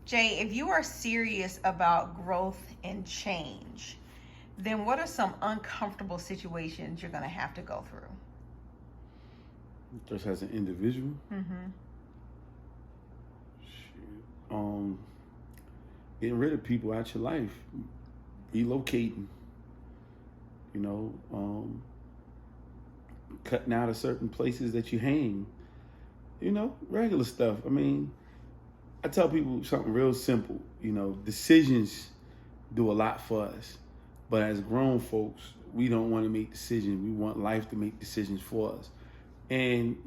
Jay, if you are serious about growth and change, then what are some uncomfortable situations you're going to have to go through? Just as an individual. Mm-hmm. Shit. Getting rid of people out your life, relocating, you know, cutting out of certain places that you hang, regular stuff. I mean, I tell people something real simple, decisions do a lot for us. But as grown folks, we don't want to make decisions. We want life to make decisions for us. And,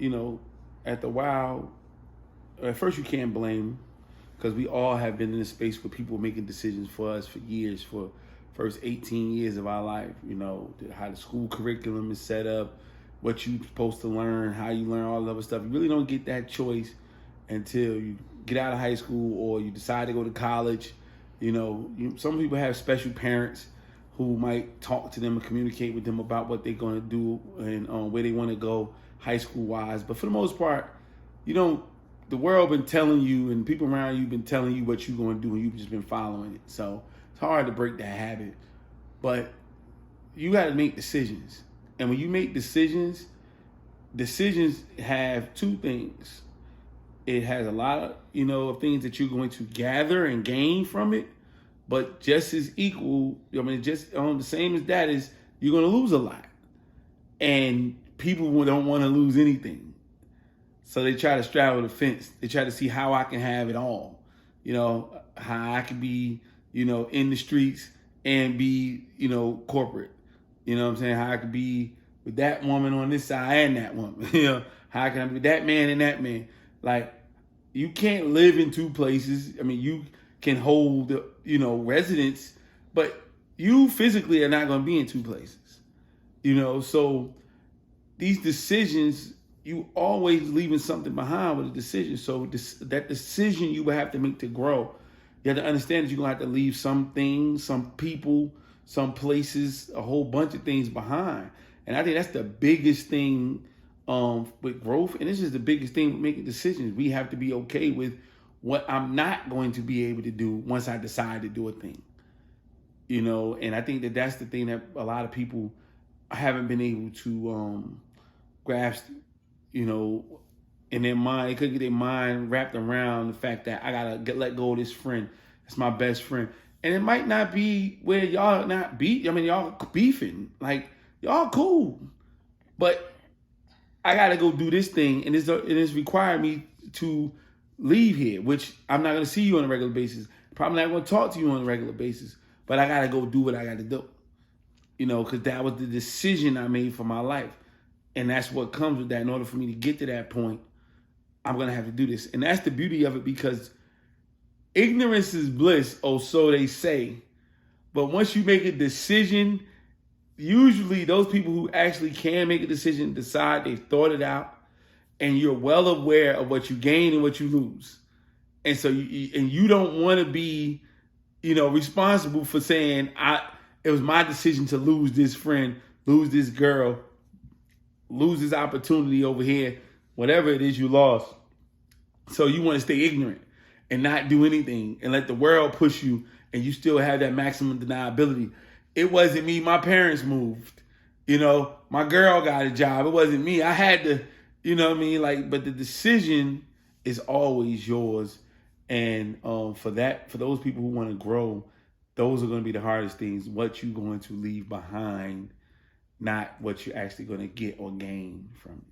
at the while, at first you can't blame them because we all have been in a space where people making decisions for us for years, for first 18 years of our life, how the school curriculum is set up, what you're supposed to learn, how you learn all the other stuff. You really don't get that choice until you get out of high school or you decide to go to college. Some people have special parents who might talk to them and communicate with them about what they're going to do and where they want to go high school wise. But for the most part, the world been telling you and people around you been telling you what you're going to do and you've just been following it. So it's hard to break that habit. But you got to make decisions. And when you make decisions have two things. It has a lot of things that you're going to gather and gain from it. But just as equal, just the same as that is you're going to lose a lot. And people don't want to lose anything. So they try to straddle the fence. They try to see how I can have it all. How I can be, in the streets and be, corporate. You know what I'm saying? How I could be with that woman on this side and that woman. How can I be with that man and that man? Like, you can't live in two places. I mean, you can hold, residence, but you physically are not going to be in two places. So these decisions, you always leaving something behind with a decision. So that decision you will have to make to grow, you have to understand that you're going to have to leave some things, some people, some places, a whole bunch of things behind. And I think that's the biggest thing with growth. And this is the biggest thing with making decisions. We have to be okay with what I'm not going to be able to do once I decide to do a thing. And I think that that's the thing that a lot of people haven't been able to grasp, in their mind. They couldn't get their mind wrapped around the fact that I got to let go of this friend. It's my best friend. And it might not be where y'all not beat. I mean, y'all beefing. Like, y'all cool. But I got to go do this thing. And it's required me to leave here, which I'm not going to see you on a regular basis. Probably not going to talk to you on a regular basis. But I got to go do what I got to do. Because that was the decision I made for my life. And that's what comes with that. In order for me to get to that point, I'm going to have to do this. And that's the beauty of it, because ignorance is bliss, or so they say. But once you make a decision, usually those people who actually can make a decision decide they've thought it out, and you're well aware of what you gain and what you lose. And so you don't want to be, responsible for saying, it was my decision to lose this friend, lose this girl, lose this opportunity over here, whatever it is you lost. So you want to stay ignorant and not do anything and let the world push you, and you still have that maximum deniability. It wasn't me. My parents moved. My girl got a job. It wasn't me. I had to, but the decision is always yours. And for those people who want to grow, those are going to be the hardest things. What you're going to leave behind, not what you're actually going to get or gain from it.